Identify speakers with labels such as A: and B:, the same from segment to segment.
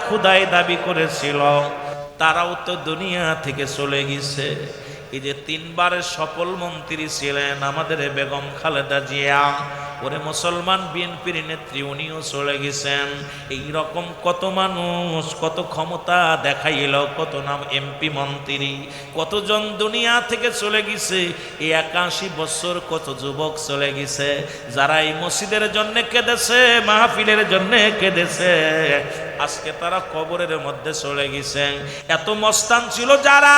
A: খুদাই দাবি করেছিল তারাও তো দুনিয়া থেকে চলে গেছে। এই যে তিনবারের সফল মন্ত্রী ছিলেন আমাদের বেগম খালেদা জিয়া, ওরে মুসলমান বিএনপির নেত্রী, উনিও চলে গেছেন। এই রকম কত মানুষ কত ক্ষমতা দেখাইল, কত নাম এমপি মন্ত্রী, কতজন দুনিয়া থেকে চলে গেছে। এই 81 বছর কত যুবক চলে গেছে, যারা এই মসজিদের জন্য কেঁদেছে, মাহফিলের জন্য কেঁদেছে, আজকে তারা কবরের মধ্যে চলে গেছে। এত মস্তান ছিল যারা,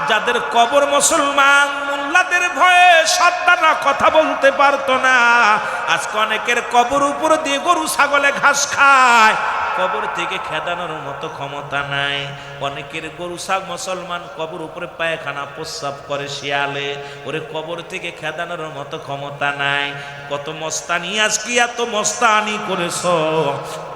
A: যাদের কবর মুসলমান মোল্লাদের ভয়ে সর্দাররা কথা বলতে পারতো না। আজকে অনেকের কবর উপর দিয়ে গরু ছাগলে ঘাস খায়, কবর থেকে খেদানোর মতো ক্ষমতা নাই। অনেকের গরু ছাগ মুসলমান কবর উপরে পায়খানা প্রস্রাব করে শিয়ালে, ওরে কবর থেকে খেদানোর মতো ক্ষমতা নাই। কত মস্তানি, আজকে এত মস্তানি করেছ,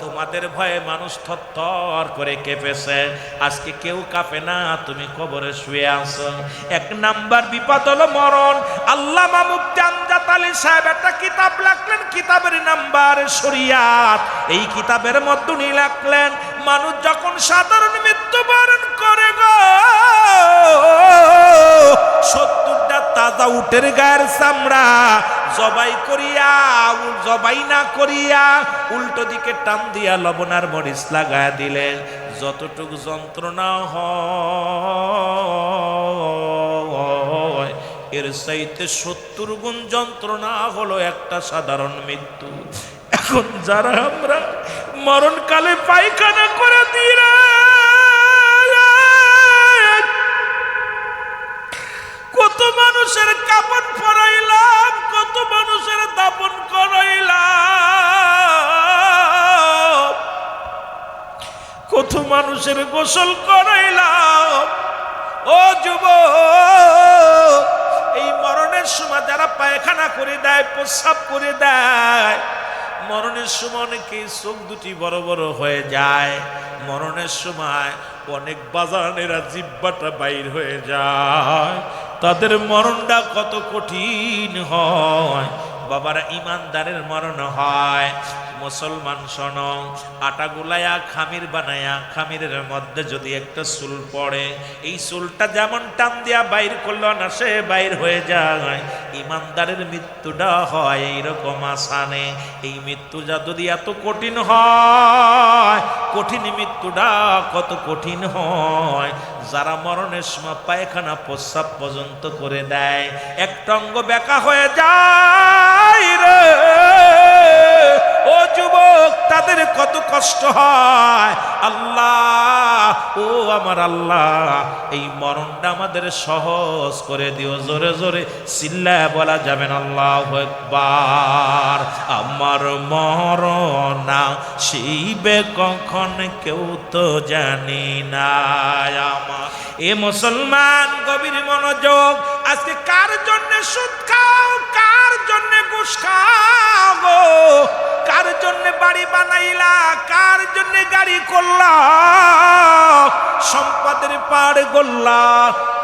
A: তোমাদের ভয়ে মানুষ থরথর করে কেঁপেছে, আজকে কেউ কাঁপে না, তুমি কবরে শুয়ে আছো। এক নাম্বার বিপদ হলো মরণ। আল্লামা মুফতি আমজাদ আলী সাহেব একটা কিতাব লিখলেন, কিতাবের নাম্বার শরিয়াত। এই কিতাবের মধ্যে উনি লিখলেন, মানুষ যখন সাধারণ মৃত্যুবরণ করে গো, 70টা তাজা উটের গায়ের চামড়া জবাই করিয়া, জবাই না করিয়া উল্টো দিকে টান দিয়া লবণ আর মরিচ লাগায়া দিলে যতটুকু যন্ত্রণা হয়, এর চাইতে 70 গুণ যন্ত্রণা হলো একটা সাধারণ মৃত্যু। এখন যারা আমরা মরণকালে পায়খানা করে দিরা, কত মানুষের কাপন পরাইলাম, কত মানুষের দাপন করাইলাম, কত মানুষের গোসল করাইলাম। ও যুবক, এই মরণের সময় যারা পায়খানা করে দেয়, প্রস্রাব করে দেয়, মরণের সময় অনেকে চোখ দুটি বড় বড় হয়ে যায়, মরণের সময় অনেক বাজানেরা জিহ্বাটা বাইর হয়ে যায়, তাদের মরণটা কত কঠিন হয়। বাবারা, ইমানদারের মরণ হয়। মুসলমান শোনো, আটা গুলায়া খামির বানায়া, খামিরের মধ্যে যদি একটা চুল পড়ে, এই চুলটা যেমন টান দিয়া বাইর করলো না সে বাইর হয়ে যায়, ইমানদারের মৃত্যুটা হয় এইরকম আসানে। এই মৃত্যুটা যদি এত কঠিন হয়, কঠিন মৃত্যুটা কত কঠিন হয়। যারা মরণের সময় পায়খানা প্রস্রাব পর্যন্ত করে দেয়, একটা অঙ্গ বেঁকা হয়ে যায় রে, ও যুবক, তাদের কত কষ্ট হয়। আল্লাহ, ও আমার আল্লাহ, এই মরণটা আমাদের সহজ করে দিও। জোরে জোরে চিল্লায় বলা যাবেন আল্লাহু আকবার। আমার মরণ আসিবে কখন কেউ তো জানি না। আমার এ মুসলমান, গভীর মনোযোগ। আজকে কার জন্য সুদ খাও, কার জন্য ঘুষ খাও, কার জন্য বাড়ি বানাইলা, কার জন্য গাড়ি করলা, সম্পদের পাড় গড়লা,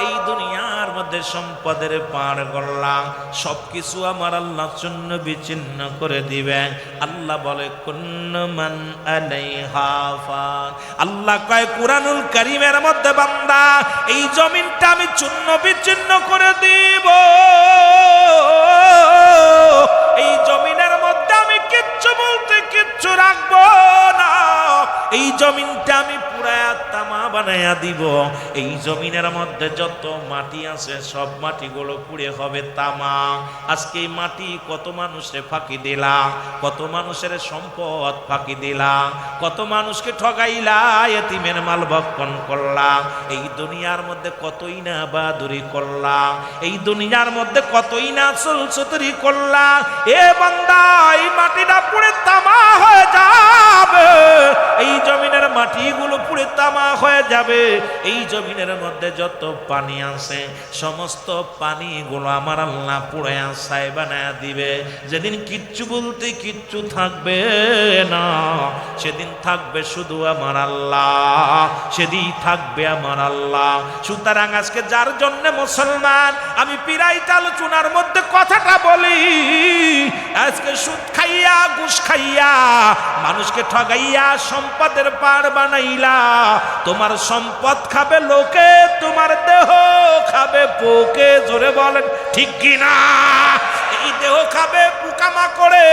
A: এই দুনিয়ার মধ্যে সম্পদের পাড় গড়লা, সবকিছু আমার আল্লাহর জন্য বিচ্ছিন্ন করে দিবেন। আল্লাহ বলে কুল্লু মান আলাইহা ফান। আল্লাহ কয় কুরআনুল কারীমের মধ্যে, বান্দা, এই জমিনটা আমি চূর্ণ বিচ্ছিন্ন করে দিব, এই জমিনের মধ্যে আমি কিচ্ছু বলতে কিচ্ছু রাখবো না, এই জমিনটা আমি পুরায়া তামা বানায়া দিব। এই জমিনের মধ্যে যত মাটি আছে সব মাটিগুলো পুড়ে হবে তামা। আজকে এই মাটি কত মানুষের ফাঁকি দিলা, কত মানুষের সম্পদ ফাঁকি দিলা, কত মানুষকে ঠগাইলা, এতিমের মাল ভক্ষণ করলা, এই দুনিয়ার মধ্যে কতই না বাহাদুরি করলা, এই দুনিয়ার মধ্যে কতই না চলচতুরি করলা। এ বান্দা, এই মাটিটা পুড়ে তামা হয়ে যাবে, এই জমিনের মাটিগুলো পুড়ে তামা হয়ে যাবে। এই জমিনের মধ্যে যত পানি আছে সমস্ত পানিগুলো আমার আল্লাহ পুড়ে ছাই বানায় দিবে। যেদিন কিচ্ছু বলতে কিচ্ছু থাকবে না, সেদিন থাকবে শুধু আমার আল্লাহ, সেদিন থাকবে আমার আল্লাহ। সুতরাং আজকে যার জন্য মুসলমান আমি পিরাইট আলোচনার মধ্যে কথাটা বলি, আজকে সুদ খাইয়া ঘুষ খাইয়া মানুষকে ঠগাইয়া সম্পদের পার বানাইলা। তোমার সম্পদ খাবে লোকে, তোমার দেহ খাবে পোকে। জোরে বলেন ঠিক কিনা? এই দেহ খাবে পোকামাকড়ে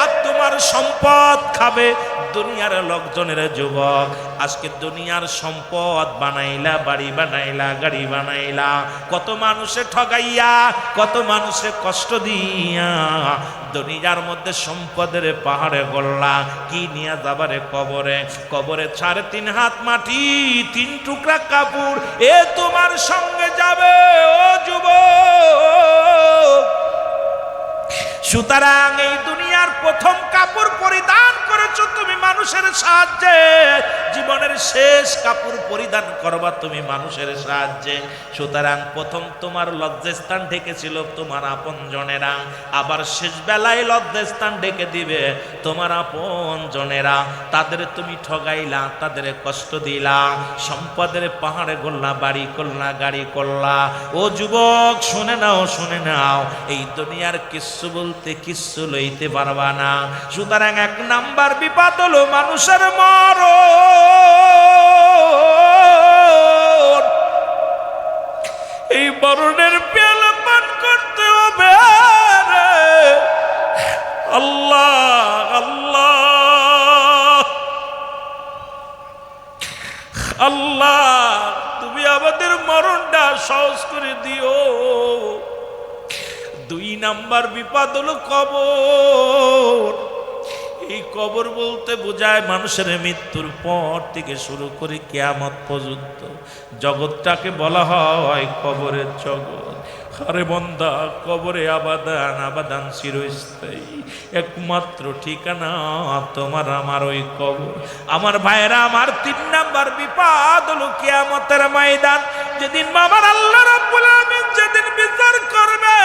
A: আর তোমার সম্পদ খাবে দুনিয়ার লোকজনের। যুবক, আজকে দুনিয়ার সম্পদ বানাইলা, বাড়ি বানাইলা, গাড়ি বানাইলা, কত মানুষে ঠগাইয়া, কত মানুষে কষ্ট দিয়া দুনিয়ার মধ্যে সম্পদের পাহাড়ে গড়লা। কি নিয়ে যাবারে কবরে? কবরে 3.5 হাত মাটি, 3 টুকরা কাপড়, এ তোমার সঙ্গে যাবে ও যুবক। সুতরাং এই দুনিয়ার প্রথম কাপড় পরিধান করেছো তুমি মানুষের সাহায্যে, জীবনের শেষ কাপড় পরিধান করবা তুমি মানুষের সাহায্যে। সুতরাং প্রথম তোমার লজ্জাস্থান ঢেকেছিল তোমার আপনজনেরা, আবার শেষ বেলায় লজ্জাস্থান ঢেকে দিবে তোমার আপনজনেরা। তাদের তুমি ঠগাইলা, তাদের কষ্ট দিলা, সম্পদের পাহাড়ে গড়লা, বাড়ি করলা, গাড়ি করলা। ও যুবক শুনে নাও, শুনে নাও, এই দুনিয়ার কিচ্ছু বলতে কিচ্ছু লইতে পারবা না। সুতরাং 1 নাম্বার বিপদ হলো মানুষের মরণ। এই মরণের পেয়ালা পান করতে হবে। আল্লাহ আল্লাহ আল্লাহ, তুমি আমাদের মরণটা সহজ করে দিও। 2 নাম্বার বিপদ হলো কবর। এই কবর বলতে বোঝায় মানুষের মৃত্যুর পর থেকে শুরু করে কিয়ামত পর্যন্ত জগৎটাকে বলা হয় কবরের জগৎ। আরে বান্দা, কবরে আবাদান, আবাদান চিরস্থায়ী। একমাত্র ঠিকানা তোমার আমার ওই কবর। আমার ভাইরা, আমার 3 নাম্বার বিপদ হলো কিয়ামতের ময়দান। যেদিন আমার আল্লাহ রাব্বুল আলামিন যেদিন বিচার করবে,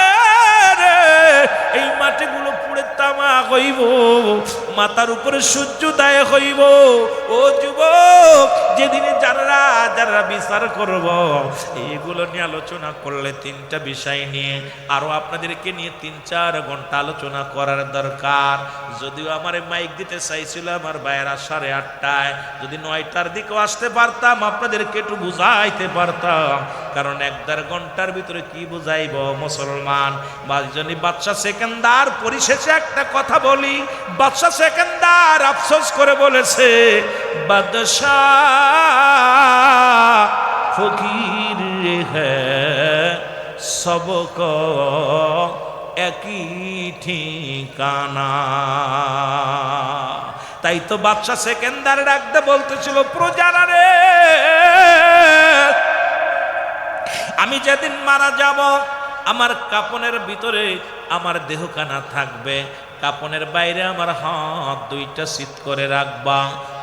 A: এই মাটিগুলো পুড়ে তামাক হইব, মাথার উপরে সূর্যোদয় হইব। ও যুবক, যেদিনে যারা যারা বিচার করব, এইগুলো নিয়ে আলোচনা করলে 3টা বিষয় নিয়ে আরো আপনাদেরকে নিয়ে 3-4 ঘন্টা আলোচনা করার দরকার। যদিও আমার মাইক দিতে চাইছিল আমার ভাইয়েরা 8:30টায়, যদি 9টার দিকেও আসতে পারতাম আপনাদেরকে একটু বুঝাইতে পারতাম। কারণ 1-1.5 ঘন্টার ভিতরে কি বুঝাইব মুসলমান? বাদশা সেকেন্দার পরিশেষে একটা কথা বলি। বাদশা সেকেন্দার আফসোস করে বলেছে, বাদশা ফকির হ্যায় সবক একই ঠিকানা। তাই তো বাদশা সেকেন্দার ডাকতে বলতেছিল, প্রজারা রে, আমি যেদিন মারা যাব আমার কাপনের ভিতরে আমার দেহখানা থাকবে, কাপনের বাইরে আমার হাত 2টা সিট করে রাখবা।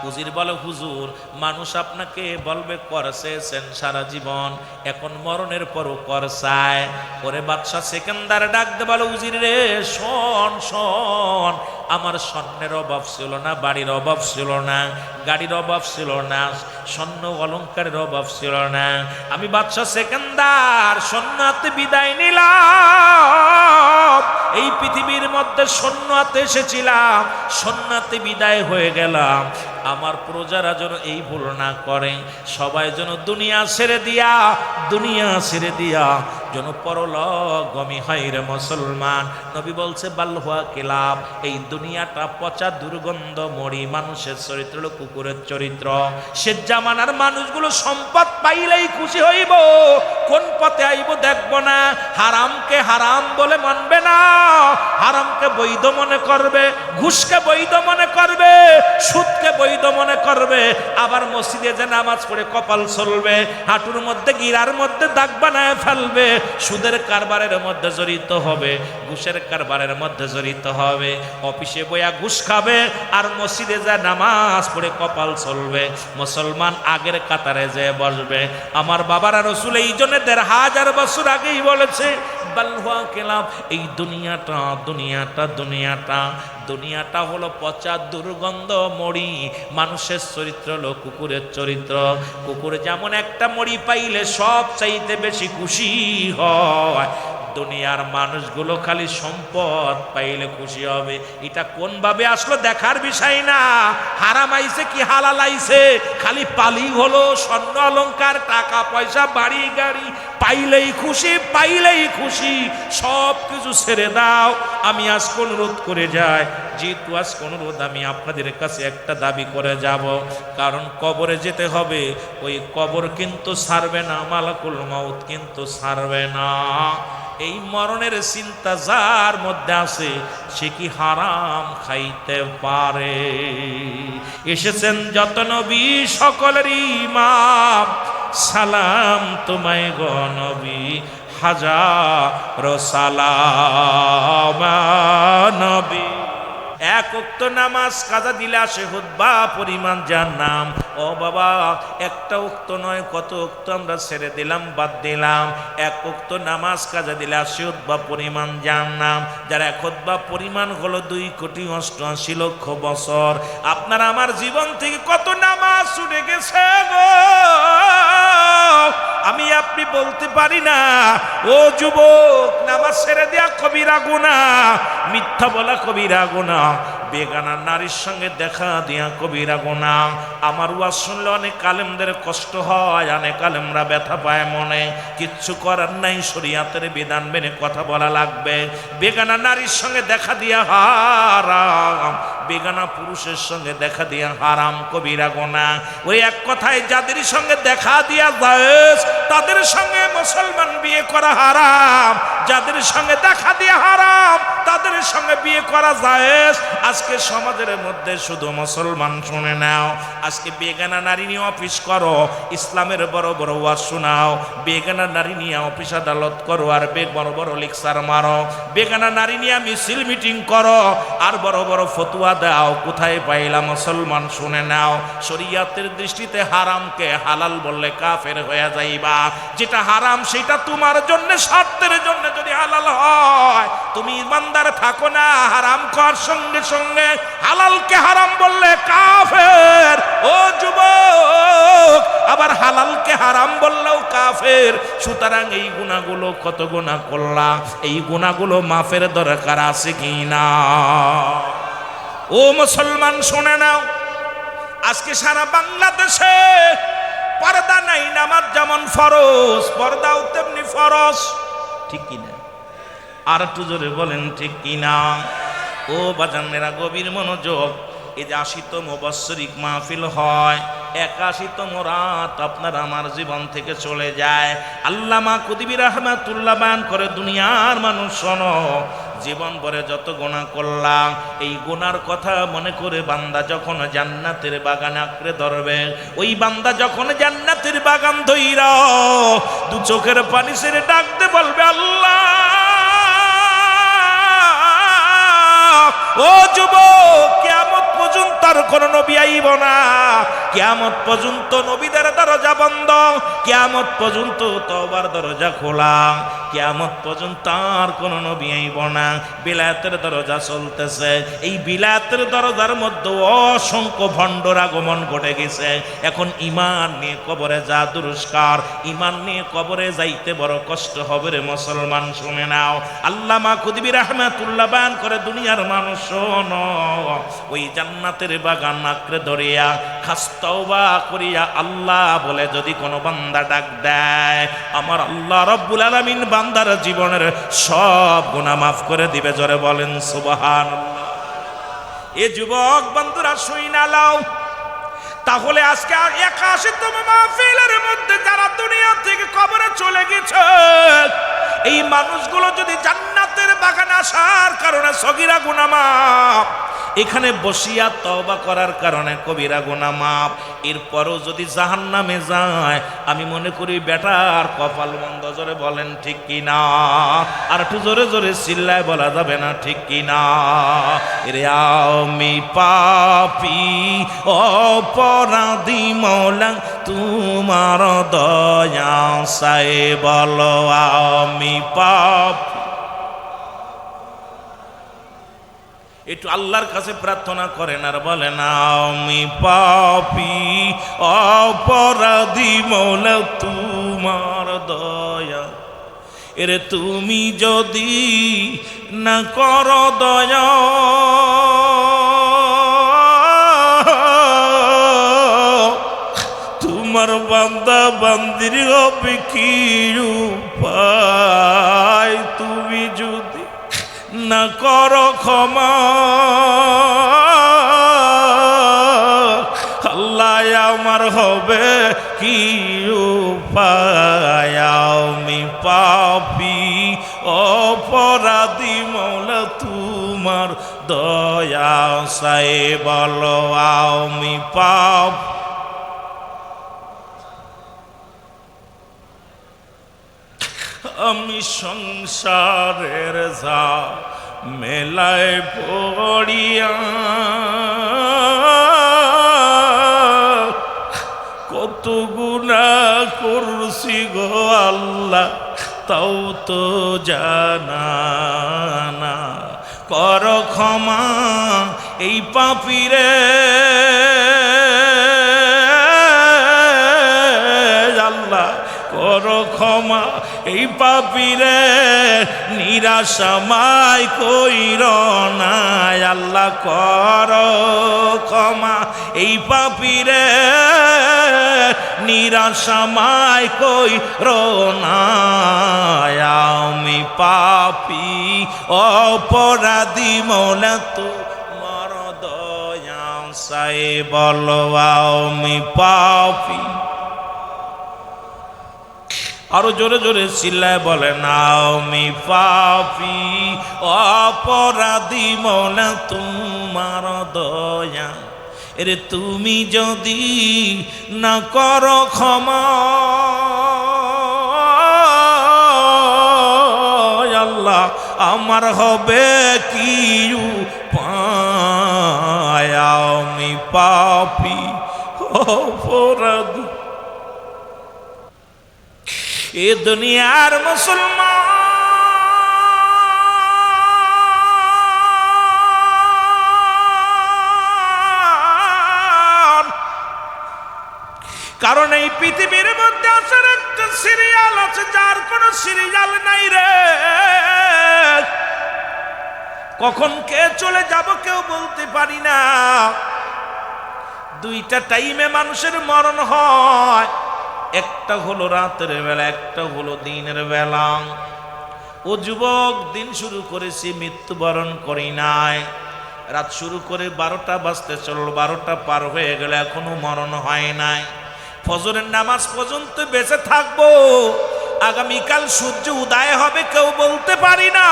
A: উজির বলে, হুজুর, মানুষ আপনাকে বলবে করছেন সারা জীবন, এখন মরণের পরও করছায়। পরে বাদশা সেকেন্দার ডাকতে বলে, উজির রে, শোন শোন, আমার স্বর্ণের অভাব ছিল না, বাড়ির অভাব ছিল না, গাড়ির অভাব ছিল না, স্বর্ণ অলঙ্কারের অভাব ছিল না। আমি বাদশা সেকেন্দার সন্ন্যাতে বিদায় নিলাম। এই পৃথিবীর মধ্যে সন্ন্যাতে এসেছিলাম, সন্ন্যাতে বিদায় হয়ে গেলাম। আমার প্রজারা যেন এই ভুল না করে, সবাই যেন দুনিয়া ছেড়ে দিয়া যেন পরলোকগামী হয় রে মুসলমান। নবী বলছে, বালহুয়া কিলাব, এই দুনিয়াটা পচা দুর্গন্ধ মরি, মানুষের চরিত্র হলো কুকুরের চরিত্র। সে জামানার মানুষগুলো সম্পদ পাইলেই খুশি হইব, কোন পথে আইব দেখব না, হারামকে হারাম বলে মানবে না, হারামকে বৈধ মনে করবে, ঘুষকে বৈধ মনে করবে, সুদকে বৈধ মনে করবে। আবার মসজিদে যে নামাজ পড়ে কপাল চলবে, হাঁটুর মধ্যে গিরার মধ্যে দাগ বানায় ফেলবে, সুদের কারবারের মধ্যে জড়িত হবে, ঘুষের কারবারের মধ্যে জড়িত হবে, অফিসে বইয়া ঘুষ খাবে আর মসজিদে যা নামাজ পড়ে কপাল চলবে। মুসলমান আগের কাতারে যে বসবে। আমার বাবারা রাসূল এই জন্য ১৫০০ বছর আগেই বলেছে, বালহুয়া কিলাব, এই দুনিয়াটা হলো পচা দুর্গন্ধ মরি, মানুষের চরিত্র হলো কুকুরের চরিত্র। কুকুর যেমন একটা মরি পাইলে সব চাইতে বেশি খুশি হয়, দুনিয়ার মানুষগুলো খালি সম্পদ পাইলে খুশি হবে। এটা কোন ভাবে আসলো দেখার বিষয় না। হারাম আইছে কি হালাল আইছে, খালি পালি হলো, স্বর্ণ অলংকার, টাকা পয়সা, বাড়ি গাড়ি, পাইলেই খুশি, পাইলেই খুশি, সব কিছু ছেড়ে দাও। আমি আজকে অনুরোধ করে যাই, যেহেতু আজকে অনুরোধ, আমি আপনাদের কাছে একটা দাবি করে যাব, কারণ কবরে যেতে হবে। ওই কবর কিন্তু ছাড়বে না, মালাকুল মাউত কিন্তু ছাড়বে না। এই মরণের চিন্তা যার মধ্যে আছে সে কি হারাম খাইতে পারে? এসেছেন যত নবী সকলের ইমাম, সালাম তোমায় গো নবী, হাজার সালাম নবী। এক ওয়াক্ত নামাজ কাজা দিলে আসে হুতবা পরিমাণ জাহান্নাম। ও বাবা, একটা ওয়াক্ত নয়, কত ওয়াক্ত আমরা ছেড়ে দিলাম, বাদ দিলাম। এক ওয়াক্ত নামাজ কাজা দিলে আসে হুতবা পরিমাণ জাহান্নাম। যার এক হুতবা পরিমাণ হলো 2,88,00,000 বছর। আপনার আমার জীবন থেকে কত নামাজ ছুটে গেছে গো, আমি আপনি বলতে পারি না। ও যুবক, নামাজ ছেড়ে দেয়া কবিরা গুনাহ, মিথ্যা বলা কবিরা গুনাহ, বেগানা নারীর সঙ্গে দেখা দিয়া কবিরা গুনাহ। আমার ওয়াজ শুনলে অনেক আলেমদের কষ্ট হয়, অনেক আলেমরা ব্যথা পায় মনে। কিচ্ছু করার নাই, শরীয়তের বিধান মেনে কথা বলা লাগবে। বেগানা নারীর সঙ্গে দেখা দিয়া হারাম, বেগানা পুরুষের সঙ্গে দেখা দিয়া হারাম, কবিরা গুনাহ। ওই এক কথায় যাদের সঙ্গে দেখা দিয়া জায়েজ, তাদের সঙ্গে মুসলমান বিয়ে করা হারাম। যাদের সঙ্গে দেখা দিয়া হারাম, তাদের সঙ্গে বিয়ে করা জায়েজ। আজকে সমাজের মধ্যে শুধু মুসলমান, শুনে নাও, আজকে বেগানা নারী নিয়ে অফিস করো, ইসলামের বড় বড় ওয়াজ শোনাও, বেগানা নারী নিয়ে অফিস আদালত করো, আর বড় বড় লেকচার মারো, বেগানা নারী নিয়ে মিছিল মিটিং করো, আর বড় বড় ফতুয়া দাও। কোথায় পাইলা মুসলমান? শুনে নাও, শরীয়তের দৃষ্টিতে হারামকে হালাল বললে কাফের হয়ে যাইবা। যেটা হারাম সেটা তোমার জন্য, স্বার্থের জন্য যদি হালাল হয়, তুমি ইমানদার থাকো না। হারাম কর সঙ্গে সঙ্গে হালালকে হারাম বললে কাফের। ও যুবক, আবার হালালকে হারাম বললেও কাফের। সুতরাং এই গুনাহগুলো, কত গুনাহ করলাম, এই গুনাহগুলো মাফের দরকার আছে কি না? ও মুসলমান শুনে নাও, আজকে সারা বাংলাদেশে পর্দা নাই। নামাজ যেমন ফরজ, পর্দাও তেমনি ফরজ, ঠিক কিনা? আর একটু জোরে বলেন ঠিক কিনা? ও বাজানেরা, গভীর মনোযোগ। এই যে 80তম বাৎসরিক মাহফিল হয়, 81তম রাত আপনার আমার জীবন থেকে চলে যায়। আল্লামা কুতুবী রাহমাতুল্লাহ বয়ান করে, দুনিয়ার মানুষ শোনো, জীবন ভরে যত গুনাহ করলাম, এই গুনার কথা মনে করে বান্দা যখন জান্নাতের বাগান আঁকড়ে ধরবে, ওই বান্দা যখন জান্নাতের বাগান ধইরা দু চোখের পানি ছেড়ে ডাকতে বলবে, আল্লাহ। ও যুবক, কিয়ামত পর্যন্ত আর কোন নবী আইব না। কিয়ামত পর্যন্ত নবীদের দরজা বন্ধ, কিয়ামত পর্যন্ত তওবার দরজা খোলা, কিয়ামত পর্যন্ত আর কোন নবী আইব না। বিলায়াতের দরজা চলতেছে, এই বিলায়াতের দরজার মধ্যে অসংখ্য ভণ্ডর আগমন ঘটে গেছে। এখন ঈমান নিয়ে কবরে যা দুরস্কার, ঈমান নিয়ে কবরে যাইতে বড় কষ্ট হবে রে মুসলমান, শুনে নাও। আল্লামা কুতুবী রাহমাতুল্লাহ বয়ান করে, দুনিয়ার মানুষ শোনো, ওই জান্নাতের বাগান আঁকড়ে ধরিয়া খাস তওবা করিয়া আল্লাহ বলে যদি কোনো বান্দা ডাক দেয়, আমার আল্লাহ রব্বুল আলামিন বান্দার জীবনের সব গুনাহ মাফ করে দিবে। জোরে বলেন সুবহানাল্লাহ। এ যুবক বন্ধুরা, শুইনা লাও, তাহলে আজকে 81তম মাহফিলের মধ্যে যারা দুনিয়া থেকে কবরে চলে গেছে, এই মানুষগুলো যদি জান্নাতের বাগানে আসার কারণে সগীরা গুনাহ মাফ, এখানে বসিয়া তওবা করার কারণে কবিরা গুনাহ মাফ, এরপরও যদি জাহান্নামে যায়, আমি মনে করি বেটার কপাল বন্ধ। জোরে বলেন ঠিক কিনা? আর একটু জোরে জোরে চিল্লায় বলা যাবে না ঠিক কিনা? রে আমি পাপী অপরাধী মওলা, তোমার দয়া চাই, বলো আমি পাপী। একটু আল্লাহর কাছে প্রার্থনা করেন আর বলেন, আমি পাপী অপরাধী মওলা, তোমার দয়া। এরে তুমি যদি না করো দয়া তোমার বান্দা বান্দির হবে কি উপায়? তুমি যদি না করো ক্ষমা আল্লাহ আমার হবে কি উপায়? আমি পাপী অপরাধী মওলা তোমার দয়া চাই বলো আমি পাপ আমি সংসারের যা মেলায় পড়িয়া কত গুনাহ করছি গো আল্লাহ তাও তো জানা না। কর ক্ষমা এই পাপীরে আল্লাহ, কর ক্ষমা এই পাপীরে নিরাশামায় কইর না আল্লাহ। কর ক্ষমা এই পাপীরে নিরাশামায় কইর না। আমি পাপী অপরাধী মওলা তোমার দয়া চাই বলো আমি পাপী। আরো জোরে জোরে চিল্লায় বলেন আমি পাপী অপরাধী মওলা তোমার দয়া। এরে তুমি যদি না করো ক্ষমা আল্লাহ আমার হবে কি উপায়? আমি পাপী অপরাধী এ দুনিয়ার মুসলমান, কারণ এই পৃথিবীর মধ্যে আসার একটা সিরিয়াল আছে যার কোনো সিরিয়াল নাই রে। কখন কে চলে যাব কেউ বলতে পারি না। দুইটা টাইমে মানুষের মরণ হয়, একটা হলো রাতের বেলা, একটা হলো দিনের বেলা। ও যুবক, দিন শুরু করেছি মৃত্যুবরণ করি নাই। রাত শুরু করে 12টা বাজতে চলল, 12টা পার হয়ে গেল এখনো মরণ হয় নাই। ফজরের নামাজ পর্যন্ত বেঁচে থাকবো, আগামীকাল সূর্য উদয় হবে কেউ বলতে পারি না।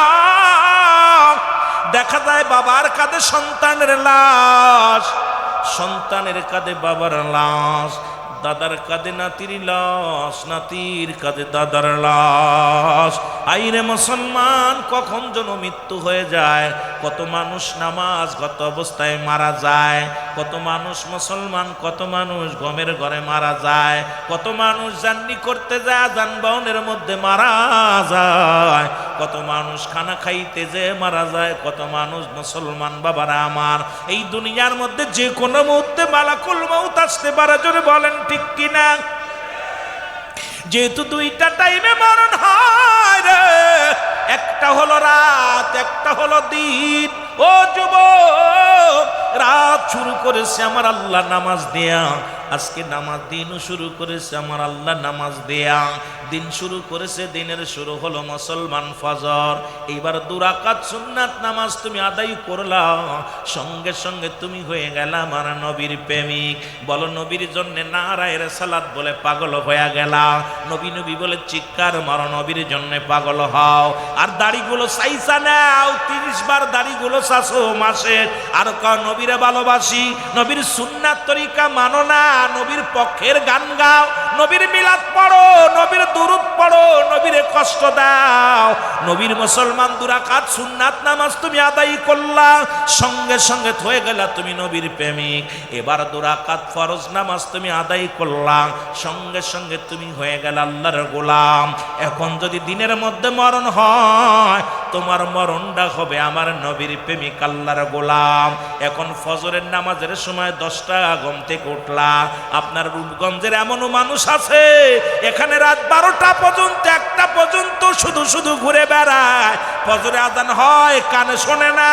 A: দেখা যায় বাবার কাঁধে সন্তানের লাশ, সন্তানের কাঁধে বাবার লাশ, দাদার কাঁধে নাতির লাশ, নাতির কাঁধে দাদার লাশ। আইরে মুসলমান, কখন যেন মৃত্যু হয়ে যায়। কত মানুষ নামাজগত অবস্থায় মারা যায়, কত মানুষ মুসলমান, কত মানুষ গমের ঘরে মারা যায়, কত মানুষ জার্নি করতে যায় যানবাহনের মধ্যে মারা যায়, কত মানুষ খানা খাইতে যে মারা যায়, কত মানুষ মুসলমান বাবারা আমার এই দুনিয়ার মধ্যে যে কোনো মুহূর্তে মালাকুল মউত আসতে পারে। জোরে বলেন ঠিক কিনা? যেহেতু দুইটা টাইমে মরণ হয় রে, একটা হলো রাত, একটা হলো দিন। ও যুবক, রাত শুরু করেছে আমার আল্লাহ নামাজ দেয়া, আজকে নামাজ দিনও শুরু করেছে আমার আল্লাহ নামাজ দেয়া। দিন শুরু করেছে, দিনের শুরু হলো মুসলমান ফজর। এইবার 2 রাকাত সুন্নাত নামাজ তুমি আদায় করলা, সঙ্গে সঙ্গে তুমি হয়ে গেলা আমার নবীর প্রেমিক। বলো নবীর জন্য নারায়ে রিসালাত বলে পাগল হয়ে গেলা। নবী নবী বলে চিৎকার মারো, নবীর জন্য পাগল হও। আর দাড়িগুলো চাইছা নাও, 30 বার দাড়িগুলো চাষো মাসে। আর নবীরে ভালোবাসি, নবীর সুন্নাত তরিকা মানো না, নবীর পক্ষের গান গাও, নবীর মিলাদ পড়ো, নবীর দুরূদ পড়ো, নবীরে কষ্ট দাও। নবীর মুসলমান 2 রাকাত সুন্নাত নামাজ তুমি আদায় করলা, সঙ্গে সঙ্গে হয়ে গেলা তুমি নবীর প্রেমিক। এবার 2 রাকাত ফরজ নামাজ তুমি আদায় করলা, সঙ্গে সঙ্গে তুমি হয়ে গেল আল্লাহর গোলাম। এখন যদি দিনের মধ্যে মরণ হয়, তোমার মরণটা হবে আমার নবীর প্রেমিক আল্লাহর গোলাম। এখন ফজরের নামাজের সময় 10টা ঘুম থেকে উঠলা, আপনার রূপগঞ্জের এমনও মানুষ আছে এখানে রাত 12টা পর্যন্ত 1টা পর্যন্ত শুধু শুধু ঘুরে বেড়ায়। ফজরে আজান হয় কানে শোনে না,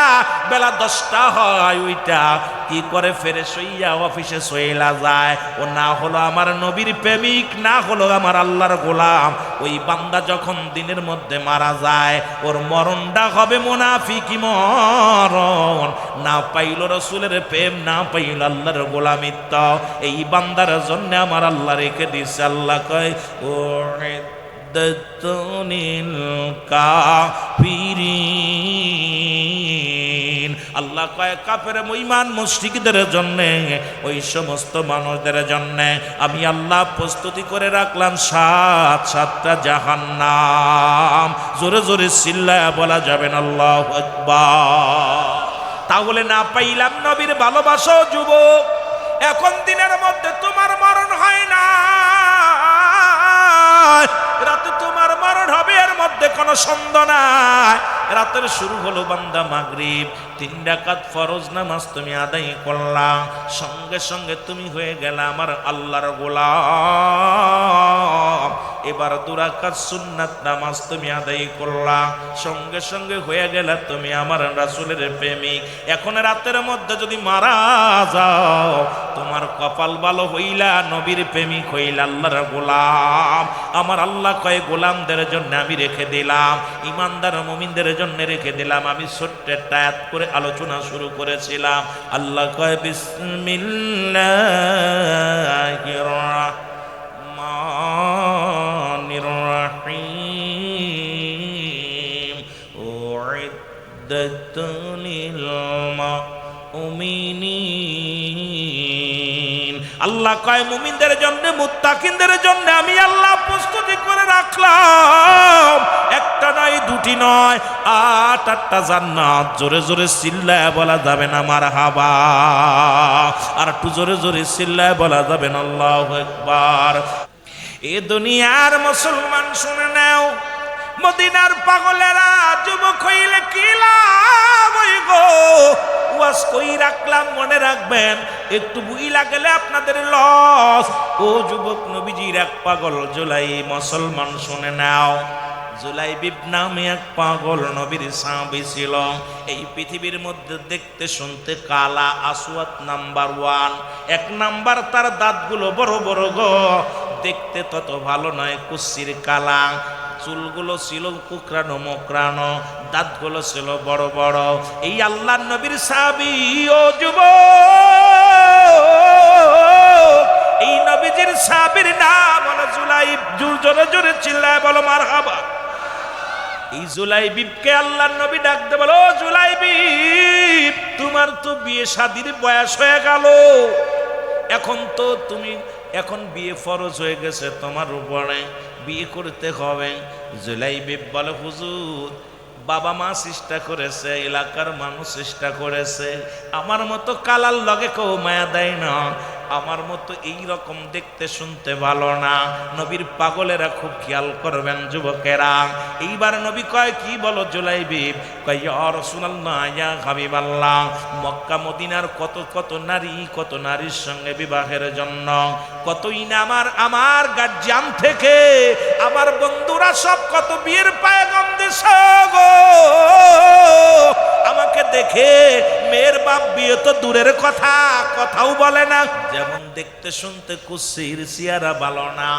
A: বেলা 10টা হয় ওইটা কি করে ফ্রেশ হইয়া অফিসে চইলা যায়। ও না হলো আমার নবীর প্রেমিক, না হলো আমার আল্লাহর গোলাম। ওই বান্দা যখন দিনের মধ্যে মারা যায় ওর মরণটা হবে মুনাফিকি মরণ। না পাইল রসুলের প্রেম, না পাইল আল্লাহর গোলামিত্ব। এই বান্দার জন্য আমার আল্লাহ রেখে দিচ্ছে। আল্লাহ কয় ও কাফিরিন, আল্লাহ কয় কাফের মুঈমান মুশরিকদের জন্য, ওই সমস্ত মানুষদের জন্য আমি আল্লাহ প্রস্তুতি করে রাখলাম 7টা জাহান্নাম। জোরে জোরে চিল্লায়া বলা যাবে না আল্লাহু আকবার। তাহলে না পাইলাম নবীর ভালোবাসা যুবক, এখন দিনের মধ্যে তোমার মরণ হয় না, রাতে তোমার মরণ হবে, এর মধ্যে কোনো সন্দেহ নাই। রাতের শুরু হলো বান্দা মাগরিব, 3 রাকাত ফরজ নামাজ তুমি আদায় করলা, সঙ্গে সঙ্গে তুমি হয়ে গেলা আমার আল্লাহর গোলাম। এবার 2 রাকাত সুন্নাত নামাজ তুমি আদায় করলা, সঙ্গে সঙ্গে হয়ে গেলা তুমি আমার রাসূলের প্রেমিক। এখন রাতের মধ্যে যদি মারা যাও তোমার কপাল ভালো হইলা, নবীর প্রেমিক হইলা, আল্লাহর গোলাম। আমার আল্লাহ কয় গোলামদের জন্য আমি রেখে দিলাম, ইমানদার মুমিনদের জন্য রেখে দিলাম। আমি ছোট্ট একটা আয়াত করে আলোচনা শুরু করেছিলাম। আল্লাহ কয় বিসমিল্লাহির রাহমানির রাহিম উইদ্দাত লিল মুমিনিন। আল্লাহ কয় মুমিনদের জন্য, মুত্তাকিনদের জন্য আমি আল্লাহ প্রস্তুতি করে রাখলাম। একটা নয়, 2টি নয়, 8টা জান্নাত। জোরে জোরে চিল্লায় বলা যাবে না মারহাবা? আর একটু জোরে জোরে চিল্লায় বলা যাবে না আল্লাহু আকবার? এ দুনিয়ার মুসলমান শুনে নাও, মদিনার পাগলেরা যুবক হইলে কি লাভ গো? ওয়াজ কই রাখলাম মনে রাখবেন, একটু বুইলা গেলে আপনাদের লস। ও যুবক, নবীজির এক পাগল জুলাই মুসলমান শুনে নাও। জুলাইবিব নামে এক পাগল নবীর সাহাবী ছিল। এই পৃথিবীর মধ্যে দেখতে শুনতে কালা, আসওয়াদ নাম্বার 1। 1 নাম্বার তার দাঁতগুলো বড় বড় গো, দেখতে তত ভালো নয়, কুচ্ছির কালা। চুলগুলো ছিল কুকরানো মোকরানো, দাঁতগুলো ছিল বড় বড়। এই আল্লাহর নবীর সাহাবী ও যুবক, এই নবীজির সাহাবীর নাম হলো জুলাইব। জোরে জোরে চিল্লায় বলো মারহাবা। এই জুলাইবিবকে আল্লাহর নবী ডাকতে বলো, ও জুলাইবিব, তোমার তো বিয়ে শাদীর বয়স হয়ে গেল, এখন বিয়ে ফরজ হয়ে গেছে তোমার উপরে, বিয়ে করতে হবে। জুলাইবিব বলে, হুজুর বাবা মা চেষ্টা করেছে, এলাকার মানুষ চেষ্টা করেছে, আমার মতো কালার লগে কেউ মায়া দেয় না, আমার মতো এই রকম দেখতে শুনতে ভালো না। নবীর পাগলেরা খুব খেয়াল করবেন যুবকেরা। এইবার নবী কয়, কি বলো জুলাইবিব? কয়, ইয়া রাসূলুল্লাহ, ইয়া হাবিবাল্লাহ, মক্কা মদিনার কত কত নারী, কত নারীর সঙ্গে বিবাহের জন্য কতই না আমার গার্জিয়ান থেকে আমার বন্ধুরা সব কত বিয়ের পায়গাম দিছে গো। আমাকে দেখে মেয়ের বাপ বিয়ে তো দূরের কথা, কথাও বলে না। যেমন দেখতে শুনতে কুচ্ছির চেহারা ভালো না,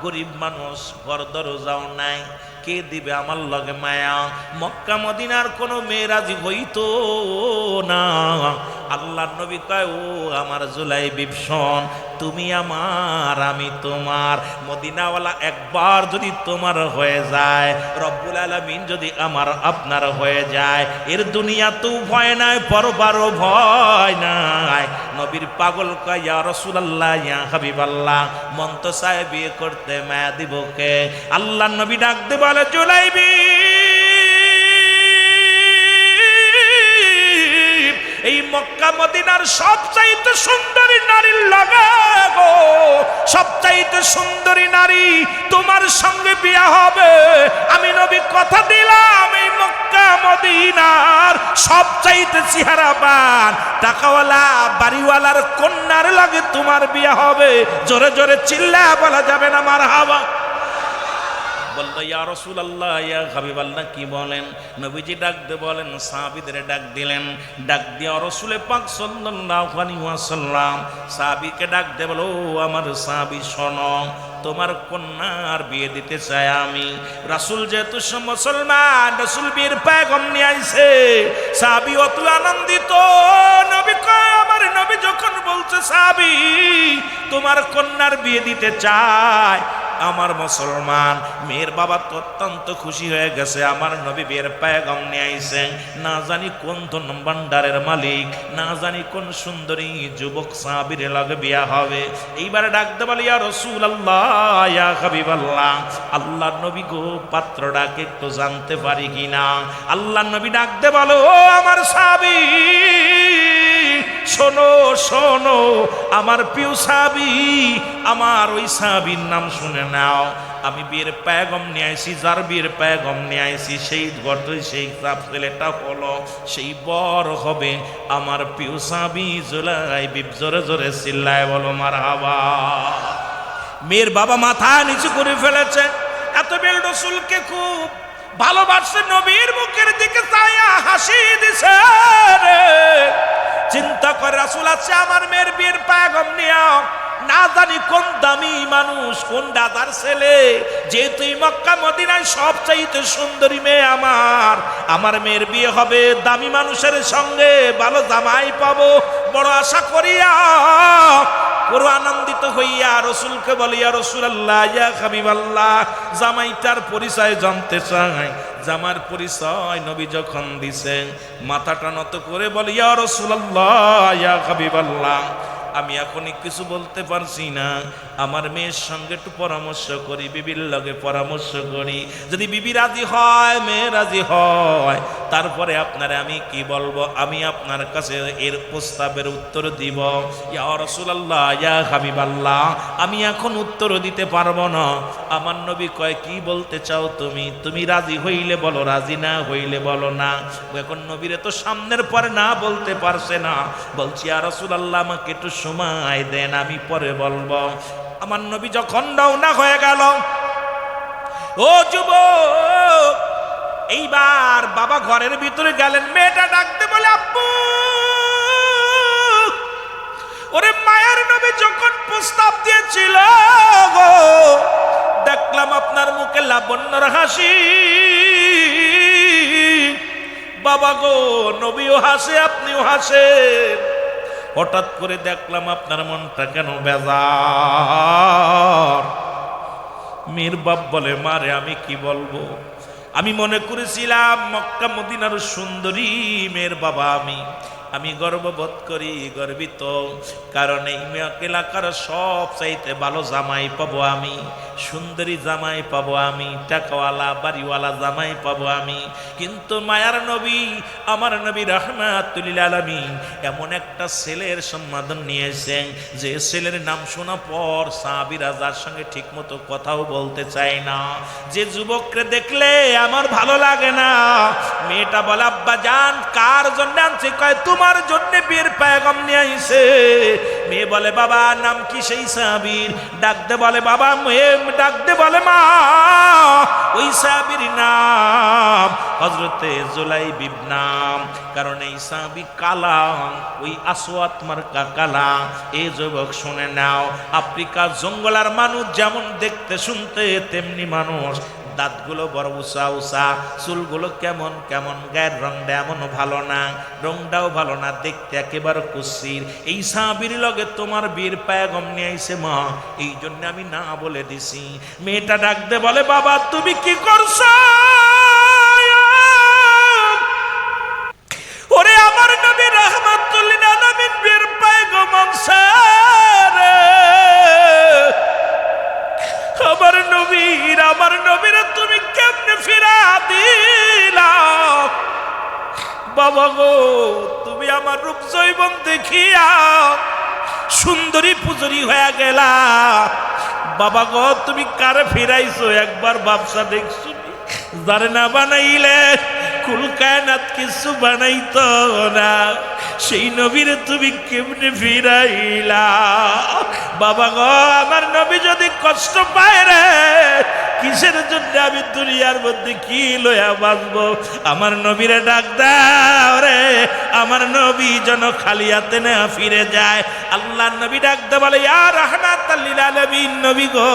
A: গরিব মানুষ, ঘর দরজাও নাই, কে দিবে আমার লগে মায়া? মক্কা মদিনার কোনো মেয়ে রাজি হইতো না। আল্লাহর নবী কয়, ও আমার জুলাইবিব শোন, তুমি আমার আমি তোমার, মদিনাওয়ালা একবার যদি তোমার হয়ে যায়, রব্বুল আলামিন যদি আমার আপনার হয়ে যায়, এর দুনিয়াতেও ভয় নাই, পরবারও ভয় নাই। নবীর পাগল কয়, ইয়া রাসূলুল্লাহ, ইয়া হাবিবাল্লাহ, মন তো চায় বিয়ে করতে, মায়া দিব কে? আল্লাহর নবী ডাক দে বলে, জুলাইবিব, এই মক্কা মদিনার সবচাইতে সুন্দর সুন্দরী নারীর লাগে গো, সবচাইতে সুন্দরী নারী তোমার সঙ্গে বিয়ে হবে। আমি নবী কথা দিলাম এই মক্কা মদিনার সবচাইতে চেহারাবান টাকাওয়ালা বাড়িওয়ালার কন্যার লাগে তোমার বিয়ে হবে। জোরে জোরে চিল্লা বলা যাবে না মারহাবা? বললো ইয়া রাসূলুল্লাহ ইয়া হাবিবাল্লাহ, কি বলেন? নবীজি ডাক দিয়ে বলেন, সাহাবীদের ডাক দিলেন। ডাক দিয়ে রাসূল পাক সাল্লাল্লাহু আলাইহি ওয়াসাল্লাম সাহাবীকে ডাক দিয়ে বলো, আমার সাহাবী শোনো, তোমার কন্যার বিয়ে দিতে চাই আমি। রাসূল যেহেতু মুসলমান, রাসূল বীর পয়গম নিয়ে আইছে, সাহাবী অত আনন্দিত। নবী কয়, আমার নবী যখন বলছে সাহাবী তোমার কন্যার বিয়ে দিতে চায়, আমার মুসলমান মেয়ের বাবা তো অত্যন্ত খুশি হয়ে গেছে। আমার নবী বিয়ের পয়গম নিয়ে আইছে, না জানি কোন ধন ভান্ডারের মালিক, না জানি কোন সুন্দরী যুবক সাহাবীর লাগে বিয়া হবে। এইবার ডাকতে বলি, ইয়া রাসূলুল্লাহ ইয়া হাবিবাল্লাহ, আল্লাহর নবী গো, পাত্রটাকে একটু জানতে পারি কিনা? আল্লাহর নবী ডাকতে বলো, ও আমার সাহাবী শোনো শোনো, আমার প্রিয় সাহাবী, আমার ওই সাহাবীর নাম শুনে নাও। আমি বিয়ের পয়গম নিয়ে আইছি, যার বিয়ের পয়গম নিয়ে আইছি সেই ঘরটাই সেই ছেলেটা হলো, সেই বর হবে আমার প্রিয় সাহাবী জুলাইবিব। জোরে জোরে চিল্লায় বলো মারহাবা। মেয়ের বাবা মাথা নিচু করে ফেলেছে, এত বেল রাসূলকে খুব ভালোবাসে, নবীর মুখের দিকে চাইয়া হাসি দিছে রে। চিন্তা করে রাসূল আছে আমার মেয়ের বিয়ের পয়গম নিয়া, না জানি কোন দামি মানুষ, কোন দাদার ছেলে, যেহেতু মক্কা মদিনায় সবচাইতে সুন্দরী মেয়ে আমার মেয়ের বিয়ে হবে দামি মানুষের সঙ্গে, ভালো জামাই পাবো বড় আশা করিয়া পুরো আনন্দিত হইয়া রাসূলকে বলি, ইয়া রাসূলুল্লাহ ইয়া হাবিবাল্লাহ, জামাইটার পরিচয় জানতে চাই। জামার পরিচয় নবী যখন দিছেন, মাথাটা নত করে বলি, ইয়া রাসূলুল্লাহ ইয়া হাবিবাল্লাহ, আমি এখনই কিছু বলতে পারছি না, আমার মেয়ের সঙ্গে একটু পরামর্শ করি, বিবির লগে পরামর্শ করি, যদি বিবি রাজি হয়, মেয়ে রাজি হয়, তারপরে আপনারে আমি কি বলবো, আমি আপনার কাছে এর প্রস্তাবের উত্তর দিব। ইয়া রাসূলুল্লাহ ইয়া হাবিবাল্লাহ, আমি এখন উত্তর দিতে পারবো না। আমার নবী কয়, কি বলতে চাও তুমি? তুমি রাজি হইলে বলো, রাজি না হইলে বলো না। এখন নবীরে তো সামনের পরে না বলতে পারছে না, বলছি ইয়া রাসূলুল্লাহ আমাকে একটু সময় দেন, আমি পরে বলবো। আমার নবী যখন রওনা হয়ে গেল, ও যুবক, এইবার বাবা ঘরের ভিতরে গেলেন, মেয়েটা ডাকতে বলে, আব্বু। ওরে মায়ের নবী যখন প্রস্তাব দিয়েছিল গো, দেখলাম আপনার মুখে লাবণ্যর হাসি। বাবা গো, নবীও হাসে, আপনিও হাসেন, হঠাৎ করে দেখলাম আপনার মনটা কেন বেজার। মেয়ের বাপ বলে, মারে আমি কি বলবো, আমি মনে করেছিলাম মক্কা মদিনার সুন্দরী মেয়ের বাবা আমি গর্ববোধ করি, গর্বিত, কারণ এই এলাকার সব চাইতে ভালো জামাই পাবো আমি, সুন্দরী জামাই পাবো আমি, টাকাওয়ালা বাড়িওয়ালা জামাই পাবো আমি। কিন্তু মায়ার নবী, আমার নবী রাহমাতুল লিল আলামিন এমন একটা ছেলের সম্মাদন নিয়েছেন, যে ছেলের নাম শোনা পর সাহাবীরা যার সঙ্গে ঠিক মতো কথাও বলতে চায় না, যে যুবককে দেখলে আমার ভালো লাগে না। মেয়েটা বলে, আব্বা জান কার জন্য আনছে? কয় তোমার জন্য বিয়ের পয়গম নিয়ে আইছে। মেয়ে বলে, বাবা নাম কি সেই সাহাবীর? ডাকতে বলে, বাবা মেয়ে ডাকতে বলে, মা ওই সাহাবীর নাম হযরতে জুলাইবিব নাম, কারণ এই সাহাবী কালা, ওই আসওয়াদ মার্কা কালা। এই যুবক শুনে নাও, আফ্রিকার জঙ্গলার মানুষ যেমন দেখতে শুনতে তেমনি মানুষ, দাঁতগুলো বড় উঁচা উঁচা, চুলগুলো কেমন কেমন, গায়ের রংটা এমনও ভালো না, রংটাও ভালো না, দেখতে একেবারে কুৎসিত। এই সাহাবীর লগে তোমার বীর পয়গম নিয়ে আইছে মা, এই জন্য আমি না বলে দিছি। মেয়েটা ডাকতে বলে, বাবা তুমি কি করছো? ওরে আমার নবী রাহমাতুল লিল আলামিন বীর পয়গম আনছে রে, আমার নবীরা তুমি কেমনে ফিরা দিলা? বাবা গো, তুমি আমার রূপ জৈবন দেখিয়া সুন্দরী পুজুরি হয়ে গেলা। বাবা গো তুমি কারে ফিরাইছো একবার বাপসা দেখছো, যারে না বানাইলে কুল কায়নাত কিছু বানাইতো না, সেই নবীরে তুমি কেমনে ফিরাইলা? বাবা গো আমার নবী যদি কষ্ট পায় রে, কিসের জন্য আমি দুনিয়ার মধ্যে কি লয়া বাঁচবো? আমার নবীরে ডাক দাও রে, আমার নবী যেন খালি হাতে না ফিরে যায়। আল্লাহ নবী ডাক দে বলে, ইয়া রাহমাতাল লিল আলামিন নবী গো।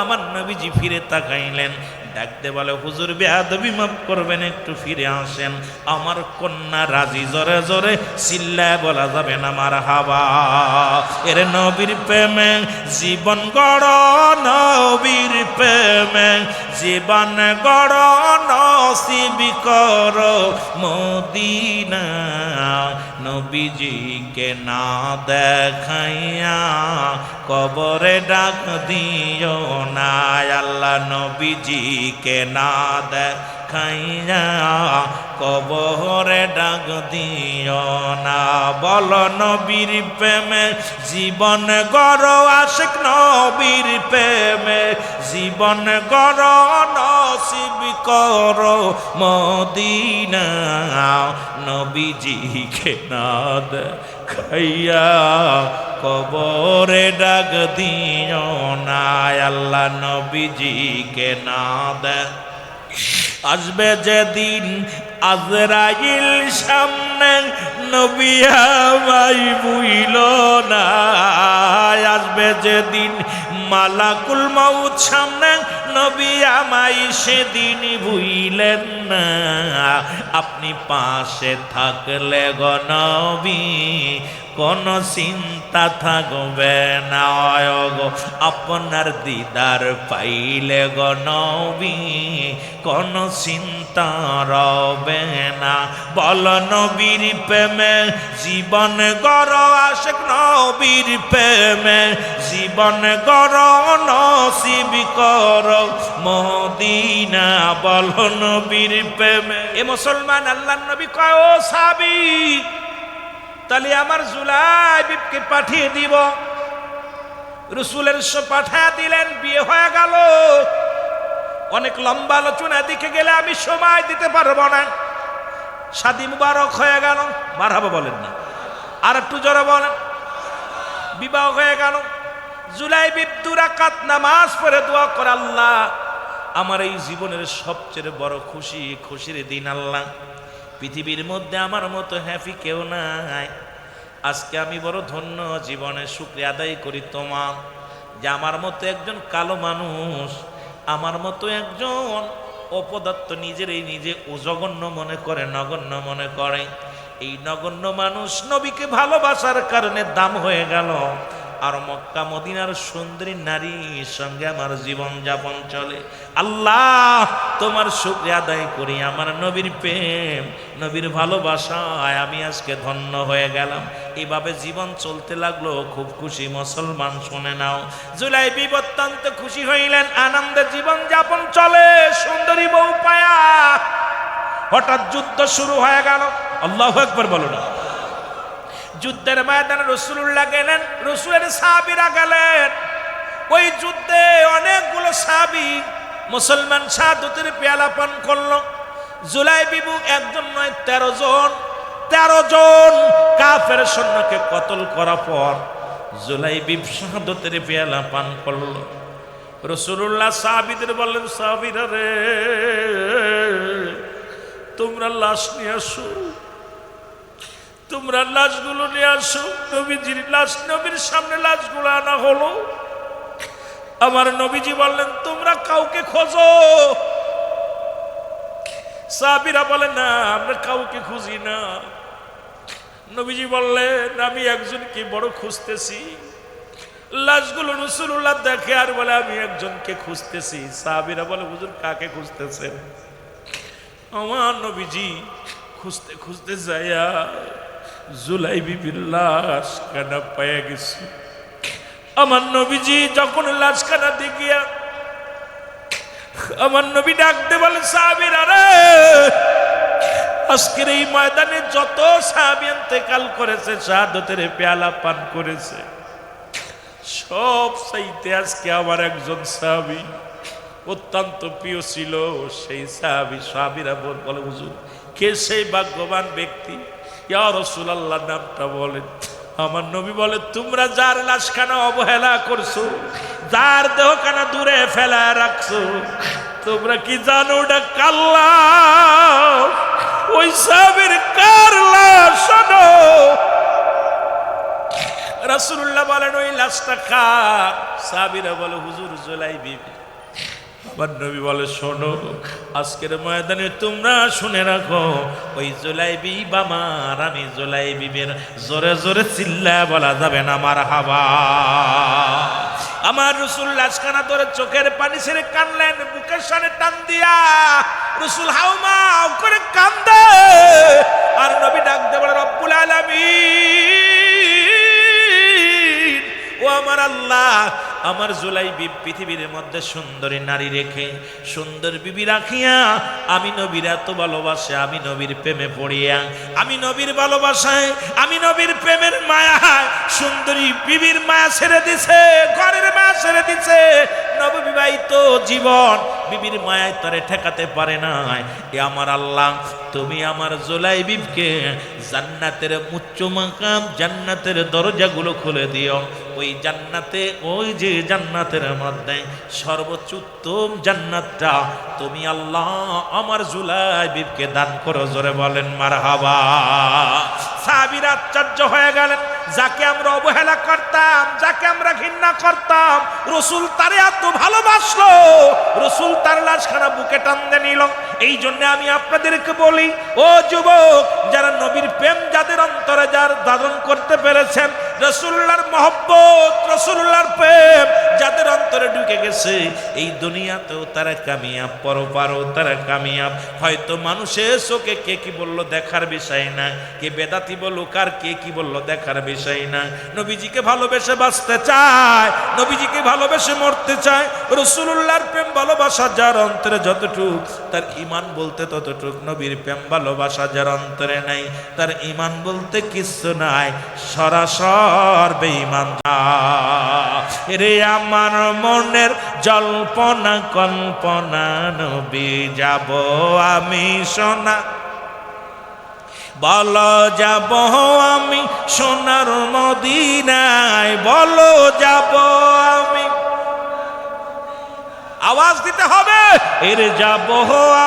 A: আমার নবীজি ফিরে তাকাইলেন, ডাকতে বলে, হুজুর বেয়াদবি মাফ করবেন, একটু ফিরে আসেন। আমার কন্যা রাজি, জোরে জোরে চিল্লায় বলা যাবে না মারহাবা। এর নবীর প্রেমে জীবন গড়, নবীর প্রেমে জীবন গড়, নসিব কর মদিনা। নবীজিকে না দেখাইয়া কবরে ডাক দিও না। আল্লাহ নবীজিকে না দেখাইয়া কবরে ডাক দিও না। বল নবীর প্রেমে জীবন গড়, আশিক নবীর প্রেমে জীবন গড়, নসিব কর মদিনা। নবীজিকে না দেখাইয়া কবরে ডাক দিও না। আল্লাহ নবীজিকে না দেখ। আসবে যেদিন আজরাইল সামনে, নবী আমায় বুইল না। আসবে যেদিন মালাকুল মউত সামনে, নবী আমায় সেদিন ভুইলেন না। আপনি পাশে থাকলে গো নবী কোন চিন্তা থাকবে না গো। আপনার দিদার পাইলে গো নবী কোন চিন্তা রবে না। বল নবীর প্রেমে জীবন গড়, আশিক নবীর প্রেমে জীবন গড়, নসিব কর মদিনা। বল নবীর প্রেমে। এ মুসলমান, আল্লাহর নবী কয়, ও সাহাবী, তাহলে আমার জুলাইবিবকে পাঠিয়ে দিব। রাসূলের পাঠিয়ে দিলেন, বিয়ে হয়ে গেল। অনেক লম্বা আলোচনা দিকে গেলে আমি সময় দিতে পারবো না। শাদী মুবারক হয়ে গেল, মারহাবা বলেন না, আর একটু জোরে বলেন। বিবাহ হয়ে গেল। জুলাইবিব 2 রাকাত নামাজ পড়ে দোয়া করে, আল্লাহ আমার এই জীবনের সবচেয়ে বড় খুশির দিন আল্লাহ, পৃথিবীর মধ্যে আমার মতো হ্যাপি কেউ নাই। আজকে আমি বড় ধন্য, জীবনে শুকরিয়া আদায় করি তোমার, যে আমার মতো একজন কালো মানুষ, আমার মতো একজন অপদার্থ নিজেরই নিজে জঘন্য মনে করে, নগণ্য মনে করে। এই নগণ্য মানুষ নবীকে ভালোবাসার কারণে দাম হয়ে গেল। আর মক্কা মদিনার সুন্দরী নারীর সঙ্গে আমার জীবন যাপন চলে। আল্লাহ তোমার শুকরিয়া আদায় করি, আমার নবীর প্রেম, নবীর ভালোবাসায় আমি আজকে ধন্য হয়ে গেলাম। এইভাবে জীবন চলতে লাগলো। খুব খুশি মুসলমান, শুনে নাও। জুলাইবিব অত্যন্ত খুশি হইলেন, আনন্দে জীবন যাপন চলে, সুন্দরী বউ পায়া। হঠাৎ যুদ্ধ শুরু হয়ে গেল। আল্লাহু আকবার বলো না। যুদ্ধের ময়দানে রাসূলুল্লাহ গেলেন, রাসূলের সাহাবীরা গেলেন। ওই যুদ্ধে অনেকগুলো সাহাবী মুসলমান শাহাদাতের পেয়ালা পান করলো। জুলাইবিব একজন নয়, 13 জন কাফের সৈন্যকে কতল করার পর জুলাইবিব শাহাদাতের পেয়ালা পান করলো। রাসূলুল্লাহ সাহাবীদের বললেন, সাহাবীরা রে, তোমরা লাশ নিয়ে আসো, তোমরা লাশগুলো নিয়ে আসো। নবীজির লাশ, নবীর সামনে লাশগুলো আনা হলো। আমার নবীজি বললেন, তোমরা কাউকে খোঁজো। সাহাবীরা বলেন, না আমরা কাউকে খুঁজি না। নবীজি বললেন, আমি একজনকে বড় খুঁজতেছি। লাশগুলো রাসূলুল্লাহ দেখে আর বলে, আমি একজনকে খুঁজতেছি। সাহাবীরা বলে, হুজুর কাকে খুঁজতেছেন? আমার নবীজি খুঁজতে খুঁজতে যাইয়া জুলাইবিবির লাশ কানা পাইয়া গেছে। আমার নবীজি যখন লাশ কানা দেখিয়া, আমার নবী ডাকতে বলে, সাহাবীরা রে, আজকের এই ময়দানে যত সাহাবী ইন্তেকাল করেছে, শাহাদাতের পেয়ালা পান করেছে, সব চাইতে আজকে আমার একজন সাহাবী অত্যন্ত প্রিয় ছিল। সেই সাহাবীরা বলে, হুজুর কে সেই ভাগ্যবান ব্যক্তি? ইয়া রাসূলুল্লাহ নামটা বলেন। আমার নবী বলে, তোমরা যার লাশখানা অবহেলা করছো, যার দেহখানা দূরে ফেলা রাখছো, তোমরা কি জানো ওটা কাল্লা? ওই সাহাবীর কার লাশ? শোনো, রাসূলুল্লাহ বলেন ওই লাশটা কার? সাহাবীরা বলে, হুজুর জুলাই বিবি। আমার নবী বলে, শোনো, আজকের ময়দানে তোমরা শুনে রাখো, ওই জুলাইবি আমার, আমি জুলাইবিবের জোরে জোরে চিল্লা বলা যাবে না মারহাবা। আমার রাসূল লাশখানা ধরে চোখের পানি ছেড়ে কানলেন, বুকের সামনে টান দিয়া রাসূল হাউমাউ করে কান্দে। আর নবী ডাক দিয়ে বলে, রব্বুল আলামিন, ও আমার আল্লাহ, আমার জুলাইবি পৃথিবীর মধ্যে সুন্দরী নারী রেখে, সুন্দর বিবি রাখিয়া আমি নবীর এত ভালোবাসে, আমি নবীর প্রেমে পড়িয়া, আমি নবীর ভালোবাসায়, আমি নবীর প্রেমের মায়ায় সুন্দরী বিবির মায়া ছেড়ে দিছে, ঘরের মায়া ছেড়ে দিছে। নববিবাহিত জীবন বিবির মায়ায় তারে ঠেকাতে পারে নাই। এ আমার আল্লাহ, তুমি আমার জুলাইবিকে জান্নাতের উচ্চ মাকাম, জান্নাতের দরজাগুলো খুলে দিও। ওই জান্নাতে, ওই যে জান্নাতের মধ্যে সর্বোচ্চ উত্তম জান্নাতটা তুমি আল্লাহ আমার জুলাইবিকে দান করো। জোরে বলেন মারহাবা। সাহাবীরা আশ্চর্য হয়ে গেলেন, যাকে আমরা অবহেলা করতাম, যাকে আমরা ঘৃণা করতাম, রাসূল তারে এত ভালোবাসলো, রাসূল তার লাশখানা বুকে টানতে নিল। এই জন্য আমি আপনাদেরকে বলি, ও যুবক, যারা নবীর প্রেম যাদের অন্তরে যার ধারণ করতে পেরেছেন, রাসূলুল্লাহর মহব্বত, রাসূলুল্লাহর প্রেম যাদের অন্তরে ঢুকে গেছে, এই দুনিয়াতেও তারা কামিয়াব, পরপারও তারা কামিয়াব। হয়তো মানুষের চোখে কে কি বললো দেখার বিষয় না, কে বেদাতি বলুক আর কে কি বললো দেখার বিষয় না। নবীজিকে ভালোবেসে বাঁচতে চায়, নবীজিকে ভালোবেসে মরতে চায়। রাসূলুল্লাহর প্রেম ভালোবাসা যার অন্তরে যতটুক, তার ঈমান বলতে ততটুক। নবীর প্রেম ভালোবাসা যার অন্তরে নাই, তার ঈমান বলতে কিচ্ছু নাই, সরাসর বেঈমান। রে আমার মনের জল্পনা কল্পনা, নবী যাব আমি সোনা, বলো যাব আমি সোনার মদিনায়, বলো যাব আমি। আওয়াজ দিতে হবে, এর যাব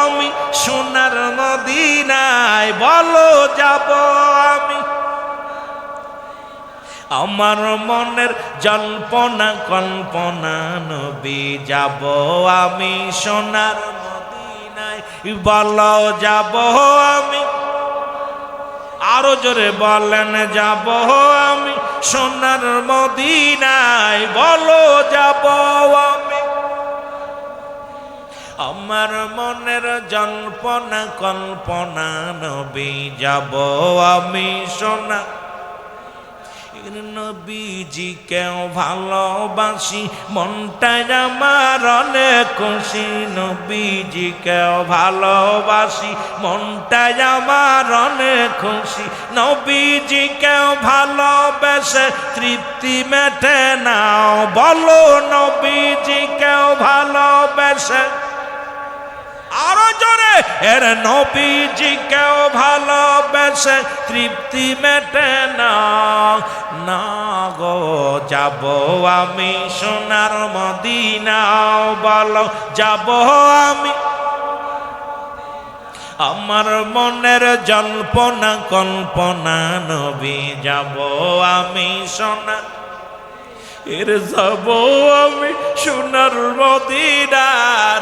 A: আমি সোনার মদিনায়, বলো যাব আমি। আমার মনের জল্পনা কল্পনা, নবী যাব আমি সোনার মদিনায়, বলো যাব আমি। আরো জোরে বলেন, যাব আমি সোনার মদিনায়, বলো যাব আমি। আমার মনের জল্পনা কল্পনা, নবী যাব আমি সোনা। নবীজিকেও ভালোবাসি, মনটাই আমার অনেক খুশি। নবীজিকেও ভালোবাসি, মনটাই আমার অনেক খুশি। নবীজিকেও ভালোবেসে তৃপ্তি মেটে নাও, বলো নবীজিকেও ভালোবেসে। আরো জোরে, এর নবীজিকেও ভালোবেসে তৃপ্তি মেটে না, না গো যাব আমি সোনার মদিনাও, বলো যাব আমি। আমার মনের জল্পনা কল্পনা, নবী যাব আমি সোনা, এর যাব আমি সোনার মদিনা,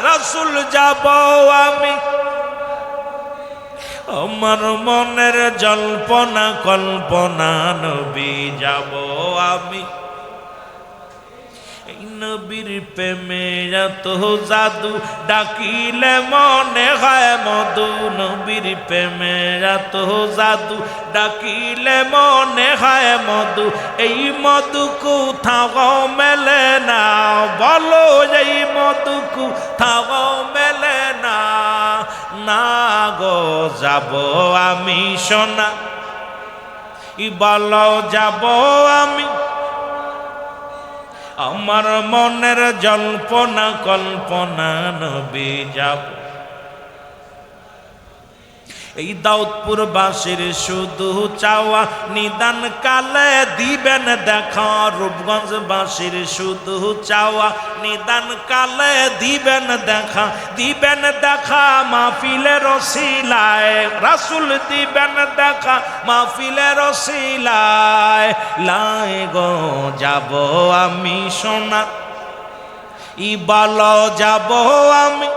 A: রাসূল যাব আমি। আমার মনের জল্পনা কল্পনা, নবী যাব আমি। নবীর প্রেমে এত জাদু, ডাকিলে মনে হয় মধু। নবীর প্রেমে এত জাদু, ডাকিলে মনে হয় মধু। এই মধু কোথাও মেলে না, বলো এই মধু কোথাও মেলে না। না গো যাব আমি সোনা বলো যাব আমি আমার মনের জল্পনা কল্পনা নবী যাব এই দাউদপুর বাসীর শুধু চাওয়া নিদান কালে দিবেন দেখা রূপগঞ্জ বাসীর শুধু চাওয়া নিদান কালে দিবেন দেখা মাহফিলের রসিলায় রাসূল দিবেন দেখা মাহফিলের রসিলায় লাই গো যাব আমি সোনা ই বলো যাব আমি